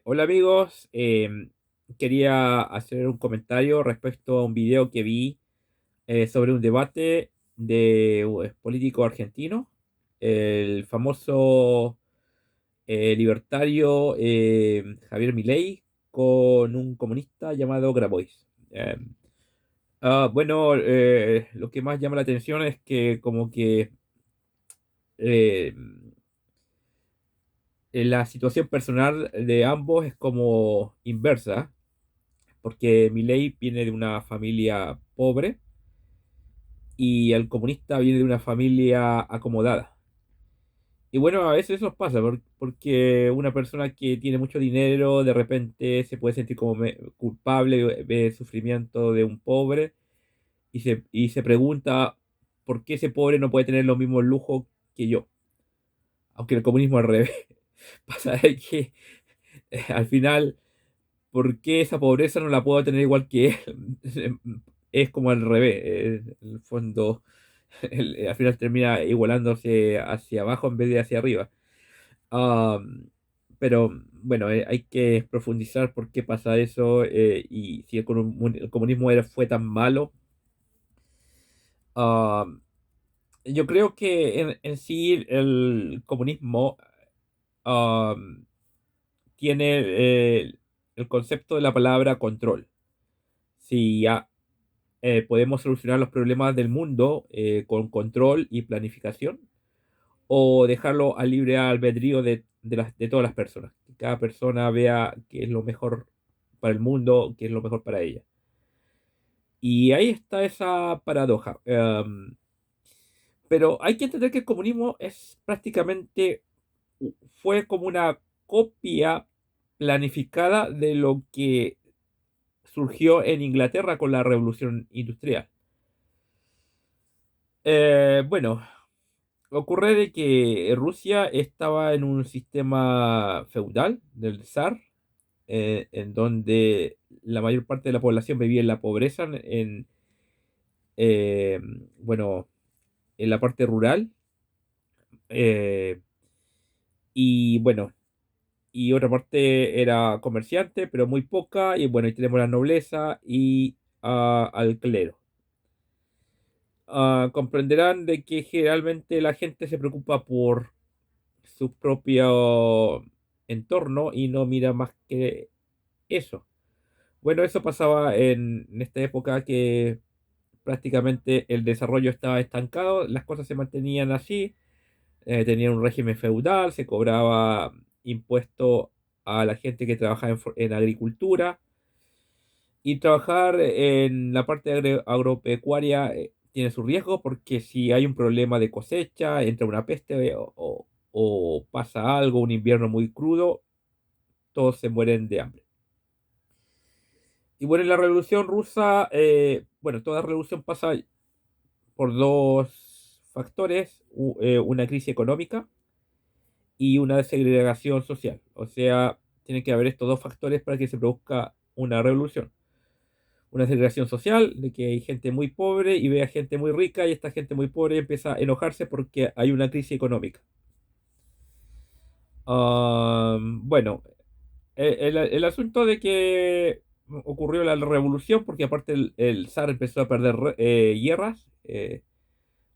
Hola amigos, quería hacer un comentario respecto a un video que vi sobre un debate de un político argentino, el famoso libertario Javier Milei con un comunista llamado Grabois. Eh, lo que más llama la atención es que como que eh, la situación personal de ambos es como inversa porque Milei viene de una familia pobre y el comunista viene de una familia acomodada. Y bueno, a veces eso pasa, porque una persona que tiene mucho dinero de repente se puede sentir como culpable, ve el sufrimiento de un pobre y se pregunta por qué ese pobre no puede tener los mismos lujos que yo. Aunque el comunismo al revés. Pasa de que al final ¿por qué esa pobreza no la puedo tener igual que él? Es como al revés. En el fondo, al final termina igualándose hacia abajo en vez de hacia arriba. Am, pero bueno, hay que profundizar por qué pasa eso y si el comunismo fue tan malo. Am, yo creo que en sí el comunismo am, tiene el concepto de la palabra control. Si ya podemos solucionar los problemas del mundo con control y planificación o dejarlo al libre albedrío de todas las personas. Que cada persona vea qué es lo mejor para el mundo, qué es lo mejor para ella. Y ahí está esa paradoja. Pero hay que entender que el comunismo es prácticamente, fue como una copia planificada de lo que surgió en Inglaterra con la Revolución Industrial. Bueno, ocurre de que Rusia estaba en un sistema feudal del zar, en donde la mayor parte de la población vivía en la pobreza, eh, bueno, en la parte rural, eh, y bueno, y otra parte era comerciante, pero muy poca, y bueno, y tenemos la nobleza y al clero. Comprenderán de que generalmente la gente se preocupa por su propio entorno y no mira más que eso. Bueno, eso pasaba en esta época que prácticamente el desarrollo estaba estancado, las cosas se mantenían así, tenían un régimen feudal, se cobraba impuesto a la gente que trabajaba en agricultura y trabajar en la parte agropecuaria tiene su riesgo porque si hay un problema de cosecha, entra una peste o pasa algo, un invierno muy crudo, todos se mueren de hambre. Y bueno, en la Revolución Rusa, bueno, toda revolución pasa por dos factores, una crisis económica y una segregación social. O sea, tiene que haber estos dos factores para que se produzca una revolución. Una segregación social, de que hay gente muy pobre y ve a gente muy rica y esta gente muy pobre empieza a enojarse porque hay una crisis económica. Bueno, el asunto de que ocurrió la revolución, porque aparte el zar empezó a perder guerras,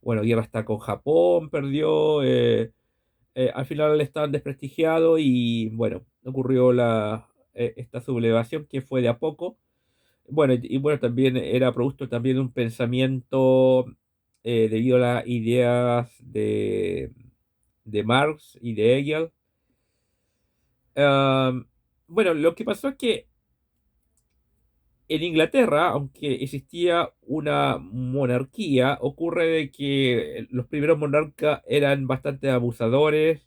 bueno, guerra está con Japón, perdió, al final estaban desprestigiados y bueno, ocurrió esta sublevación que fue de a poco. Bueno, y bueno, también era producto también de un pensamiento debido a las ideas de Marx y de Hegel. Am, bueno, lo que pasó es que en Inglaterra, aunque existía una monarquía, ocurre de que los primeros monarcas eran bastante abusadores,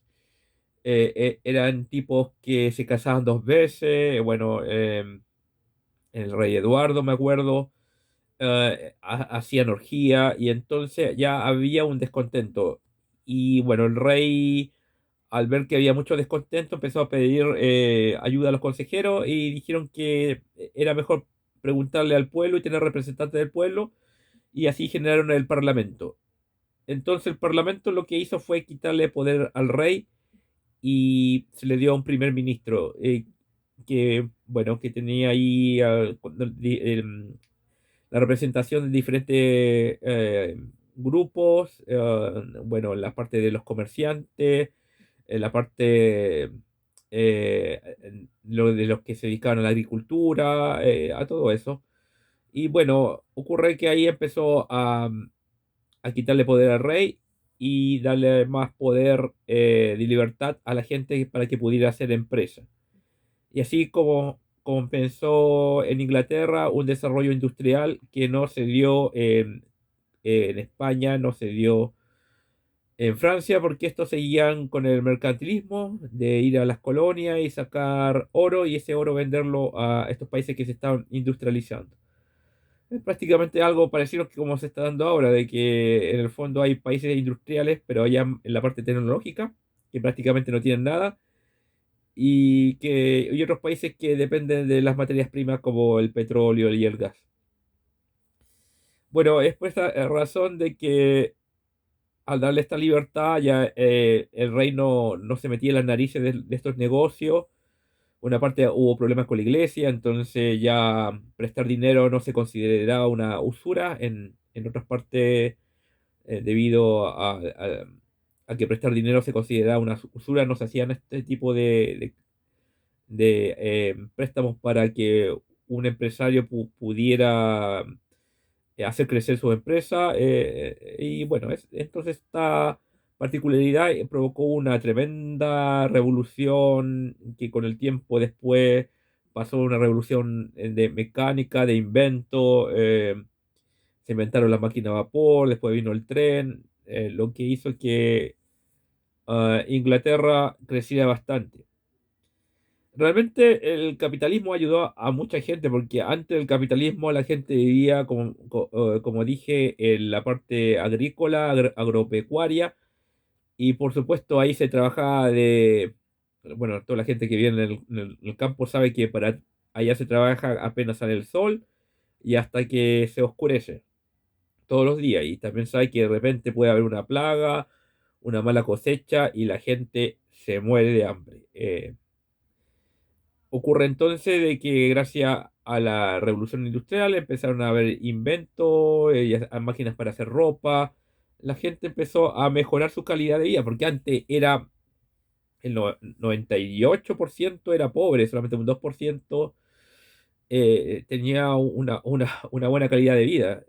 eran tipos que se casaban dos veces, bueno, el rey Eduardo, me acuerdo, hacían orgía y entonces ya había un descontento. Y bueno, el rey, al ver que había mucho descontento, empezó a pedir ayuda a los consejeros y dijeron que era mejor preguntarle al pueblo y tener representantes del pueblo y así generaron el parlamento. Entonces el parlamento lo que hizo fue quitarle poder al rey y se le dio a un primer ministro que, bueno, que tenía ahí la representación de diferentes grupos, bueno, la parte de los comerciantes, la parte de los que se dedicaban a la agricultura, a todo eso. Y bueno, ocurre que ahí empezó a quitarle poder al rey y darle más poder de libertad a la gente para que pudiera hacer empresa. Y así como comenzó en Inglaterra un desarrollo industrial que no se dio en España, no se dio en Francia, porque estos seguían con el mercantilismo de ir a las colonias y sacar oro y ese oro venderlo a estos países que se estaban industrializando. Es prácticamente algo parecido que como se está dando ahora, de que en el fondo hay países industriales, pero allá en la parte tecnológica, que prácticamente no tienen nada, y otros países que dependen de las materias primas como el petróleo y el gas. Bueno, es por esta razón de que al darle esta libertad ya el rey no se metía en las narices de estos negocios. Una parte hubo problemas con la iglesia, entonces ya prestar dinero no se consideraba una usura. En otras partes, debido a que prestar dinero se consideraba una usura, no se hacían este tipo de préstamos para que un empresario pudiera hacer crecer su empresa. Y bueno, entonces esta particularidad provocó una tremenda revolución que con el tiempo después pasó a una revolución de mecánica, de invento. Se inventaron las máquinas a vapor, después vino el tren, lo que hizo que Inglaterra creciera bastante. Realmente el capitalismo ayudó a mucha gente porque antes del capitalismo la gente vivía, como dije, en la parte agrícola, agropecuaria, y por supuesto ahí se trabajaba bueno, toda la gente que vive en el campo sabe que para allá se trabaja apenas sale el sol y hasta que se oscurece todos los días, y también sabe que de repente puede haber una plaga, una mala cosecha y la gente se muere de hambre. Ocurre entonces de que gracias a la revolución industrial empezaron a haber inventos, máquinas para hacer ropa, la gente empezó a mejorar su calidad de vida, porque antes era el 98% era pobre, solamente un 2% tenía una buena calidad de vida.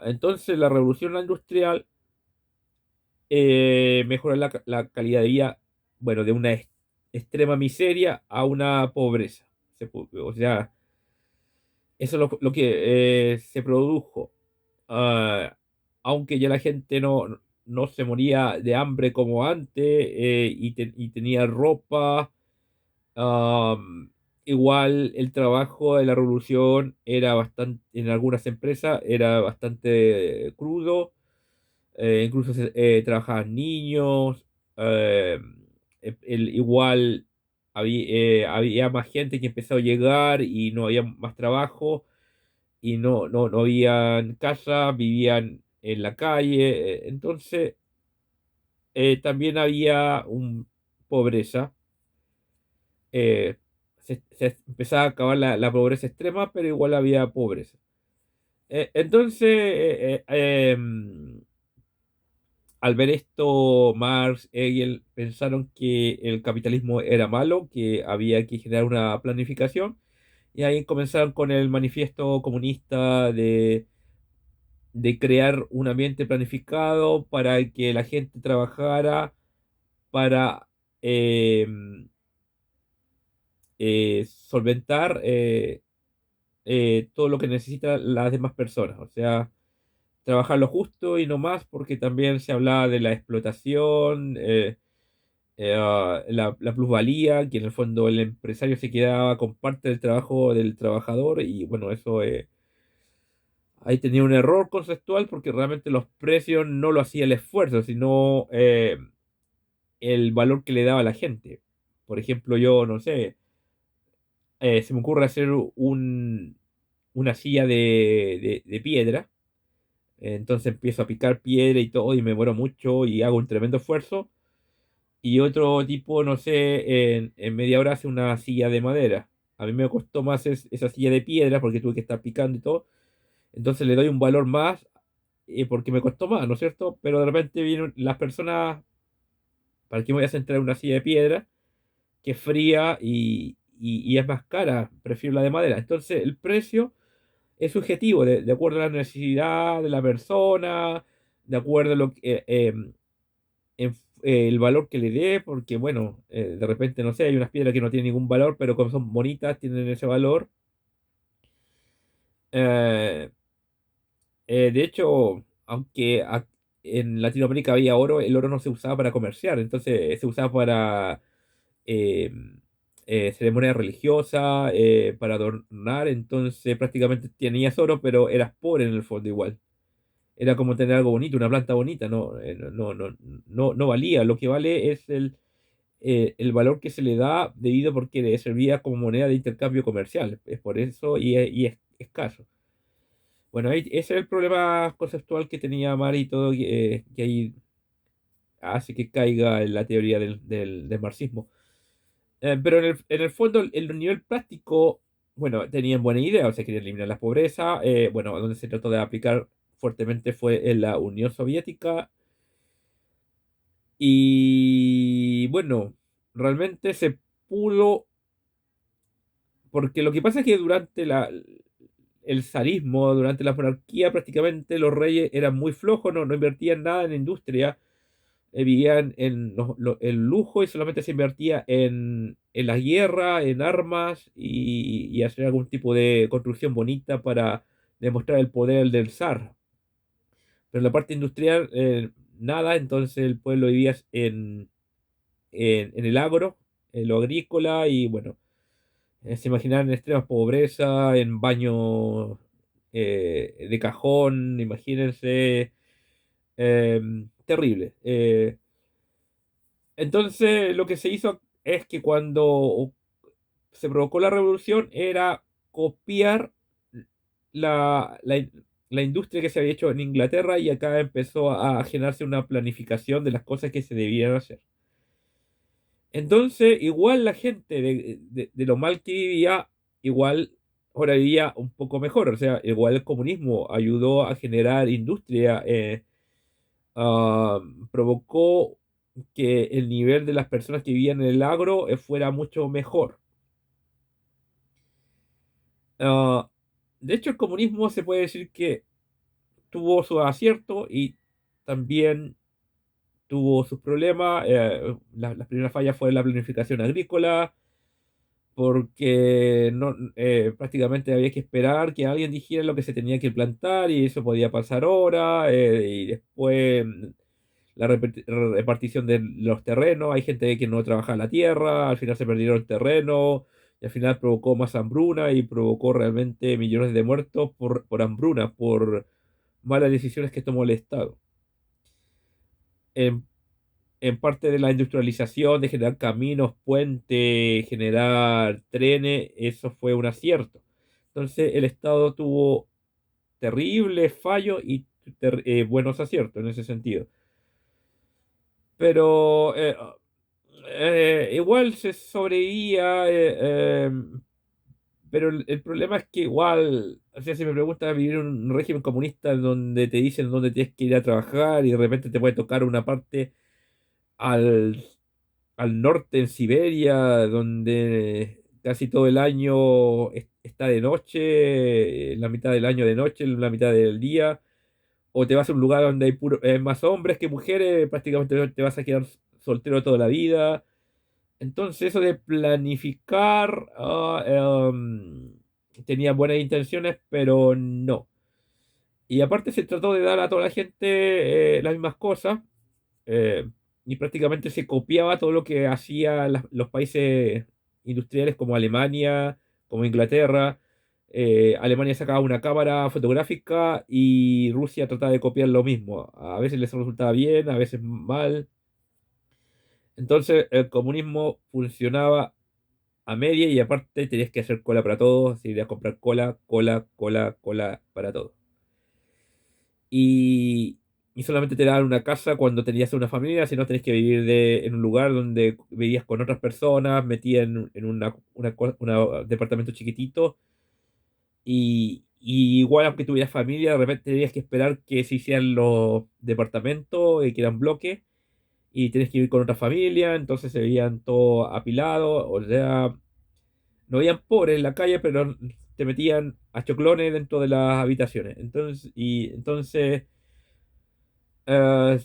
Entonces la revolución industrial mejoró la calidad de vida, bueno, de una extrema miseria a una pobreza. O sea, eso es lo que se produjo. Ah, Aunque ya la gente no se moría de hambre como antes y tenía ropa, igual el trabajo de la revolución era bastante, en algunas empresas era bastante crudo. Incluso trabajaban niños. eh, Igual había más gente que empezó a llegar y no había más trabajo y no habían casa, vivían en la calle. Entonces también había pobreza. Se empezaba a acabar la pobreza extrema, pero igual había pobreza. Entonces, al ver esto, Marx, Hegel pensaron que el capitalismo era malo, que había que generar una planificación, y ahí comenzaron con el manifiesto comunista de crear un ambiente planificado para que la gente trabajara para eh, solventar todo lo que necesitan las demás personas. O sea, trabajar lo justo y no más, porque también se hablaba de la explotación. La plusvalía, que en el fondo el empresario se quedaba con parte del trabajo del trabajador, y bueno, eso ahí tenía un error conceptual porque realmente los precios no lo hacía el esfuerzo, sino el valor que le daba a la gente. Por ejemplo, yo no sé, se me ocurre hacer una silla de piedra, entonces empiezo a picar piedra y todo y me muero mucho y hago un tremendo esfuerzo. y otro tipo, no sé, en media hora hace una silla de madera. A mí me costó más esa silla de piedra porque tuve que estar picando y todo. Entonces le doy un valor más porque me costó más, ¿no es cierto? Pero de repente vienen las personas, ¿para qué me voy a centrar en una silla de piedra que es fría y es más cara? Prefiero la de madera. Entonces el precio es subjetivo, de acuerdo a la necesidad de la persona, de acuerdo a lo que, el valor que le dé, porque bueno, de repente, no sé, hay unas piedras que no tienen ningún valor, pero como son bonitas, tienen ese valor. Eh, de hecho, aunque en Latinoamérica había oro, el oro no se usaba para comerciar, entonces se usaba para eh, ceremonias religiosas, para adornar, entonces prácticamente tenías oro, pero eras pobre en el fondo igual. Era como tener algo bonito, una planta bonita, no, no valía. Lo que vale es el valor que se le da debido porque le servía como moneda de intercambio comercial. Es por eso y es escaso. Bueno, ese es el problema conceptual que tenía Mari y todo, que ahí hace que caiga en la teoría del marxismo. Pero en el fondo, el nivel práctico, bueno, tenían buena idea, o sea, querían eliminar la pobreza. Bueno, donde se trató de aplicar fuertemente fue en la Unión Soviética. Y bueno, realmente se pudo, porque lo que pasa es que durante el zarismo, durante la monarquía, prácticamente los reyes eran muy flojos, no invertían nada en industria, vivían en el lujo y solamente se invertía en la guerra, en armas y hacer algún tipo de construcción bonita para demostrar el poder del zar. Pero en la parte industrial, nada, entonces el pueblo vivía en el agro, en lo agrícola y bueno, se imaginaban en extrema pobreza, en baños de cajón, imagínense, terrible. Entonces lo que se hizo es que cuando se provocó la revolución era copiar la industria que se había hecho en Inglaterra y acá empezó a generarse una planificación de las cosas que se debían hacer. Entonces, igual la gente de lo mal que vivía, igual ahora vivía un poco mejor. O sea, igual el comunismo ayudó a generar industria, ah, provocó que el nivel de las personas que vivían en el agro fuera mucho mejor. Ah, de hecho, el comunismo se puede decir que tuvo su acierto y también tuvo sus problemas. Las primeras fallas fue la planificación agrícola porque no, prácticamente había que esperar que alguien dijera lo que se tenía que plantar y eso podía pasar ahora, y después la repartición de los terrenos, hay gente que no trabajaba la tierra, al final se perdieron el terreno y al final provocó más hambruna y provocó realmente millones de muertos por hambruna, por malas decisiones que tomó el Estado. En, en parte de la industrialización, de generar caminos, puentes, generar trenes, eso fue un acierto. Entonces el Estado tuvo terribles fallos y buenos aciertos en ese sentido. Pero igual se sobrevivía, pero el problema es que igual, o sea, si me preguntas vivir en un régimen comunista donde te dicen dónde tienes que ir a trabajar y de repente te puede tocar una parte al al norte en Siberia, donde casi todo el año está de noche, la mitad del año de noche, la mitad del día, o te vas a un lugar donde hay más hombres que mujeres, prácticamente te vas a quedar soltero toda la vida. Entonces eso de planificar tenía buenas intenciones, pero no. Y aparte se trató de dar a toda la gente las mismas cosas, eh, y prácticamente se copiaba todo lo que hacían los países industriales como Alemania, como Inglaterra. Alemania sacaba una cámara fotográfica y Rusia trataba de copiar lo mismo. A veces les resultaba bien, a veces mal. Entonces el comunismo funcionaba a media y aparte tenías que hacer cola para todos, si querías comprar cola, cola, cola, cola para todo. y solamente te daban una casa cuando tenías una familia, si no tenés que vivir en un lugar donde vivías con otras personas, metida en una departamento chiquitito, y igual aunque tuvieras familia, de repente tenías que esperar que se hicieran los departamentos, que eran bloques, y tenés que vivir con otra familia, entonces se veían todos apilados, o sea, no veían pobres en la calle, pero te metían a choclones dentro de las habitaciones. Entonces eh,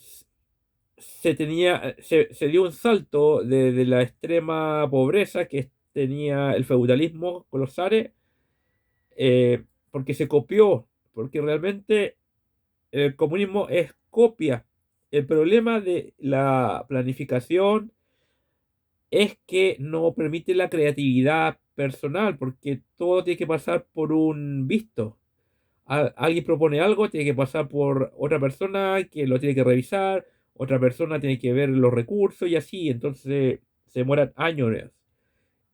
se dio un salto de la extrema pobreza que tenía el feudalismo con los zares, porque se copió, porque realmente el comunismo es copia. El problema de la planificación es que no permite la creatividad personal, porque todo tiene que pasar por un visto. Alguien propone algo, tiene que pasar por otra persona que lo tiene que revisar, otra persona tiene que ver los recursos y así. Entonces se demoran años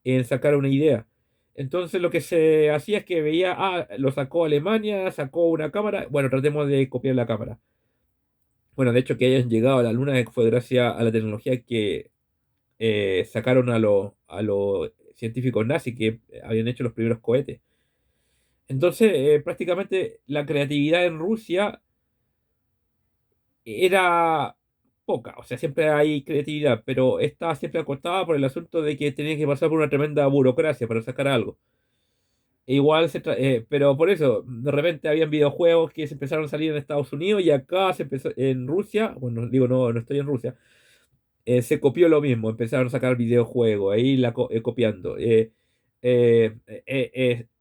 en sacar una idea. Entonces lo que se hacía es que veía, lo sacó Alemania, sacó una cámara, bueno, tratemos de copiar la cámara. Bueno, de hecho que hayan llegado a la Luna fue gracias a la tecnología que sacaron a los científicos nazis que habían hecho los primeros cohetes. Entonces, prácticamente la creatividad en Rusia era poca, o sea, siempre hay creatividad, pero estaba siempre acotada por el asunto de que tenía que pasar por una tremenda burocracia para sacar algo. Pero por eso, de repente habían videojuegos que se empezaron a salir en Estados Unidos y acá se empezó en Rusia, bueno, digo, no, no estoy en Rusia, se copió lo mismo, empezaron a sacar videojuegos, ahí copiando.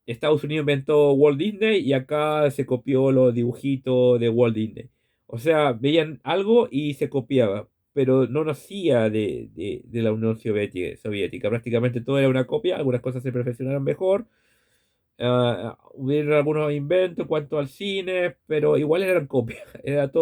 Estados Unidos inventó Walt Disney y acá se copió los dibujitos de Walt Disney. O sea, veían algo y se copiaba, pero no nacía de la Unión Soviética. Prácticamente todo era una copia, algunas cosas se perfeccionaron mejor. Hubieron algunos inventos en cuanto al cine, pero igual eran copias. Era todo